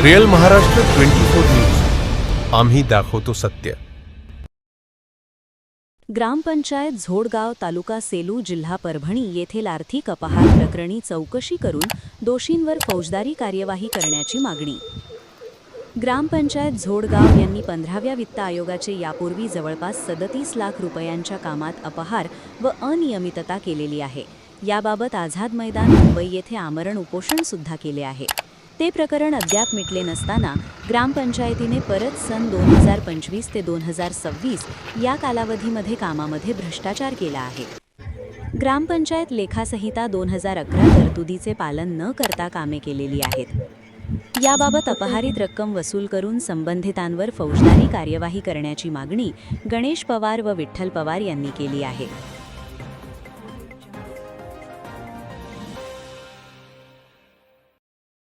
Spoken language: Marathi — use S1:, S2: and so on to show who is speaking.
S1: रिअल महाराष्ट्र 24 न्यूज, आम्ही दाखवतो सत्य.
S2: ग्रामपंचायत झोडगाव, तालुका सेलू, जिल्हा परभणी येथील आर्थिक अपहार प्रकरणी चौकशी करून दोषींवर फौजदारी कार्यवाही करण्याची मागणी. ग्रामपंचायत झोडगाव यांनी 15व्या वित्त आयोगाचे यापूर्वी जवळपास 37 लाख रुपयांच्या कामात अपहार व अनियमितता केलेली आहे. याबाबत आझाद मैदान, मुंबई येथे आमरण उपोषण सुद्धा केले आहे. ते प्रकरण अद्याप मिटले नसताना ग्रामपंचायतीने परत सन 2025 ते 2026 या कालावधीमध्ये कामामध्ये भ्रष्टाचार केला आहे. ग्रामपंचायत लेखासंहिता 2011 तरतुदीचे पालन न करता कामे केलेली आहेत. याबाबत अपहारित रक्कम वसूल करून संबंधितांवर फौजदारी कार्यवाही करण्याची मागणी गणेश पवार व विठ्ठल पवार यांनी केली आहे.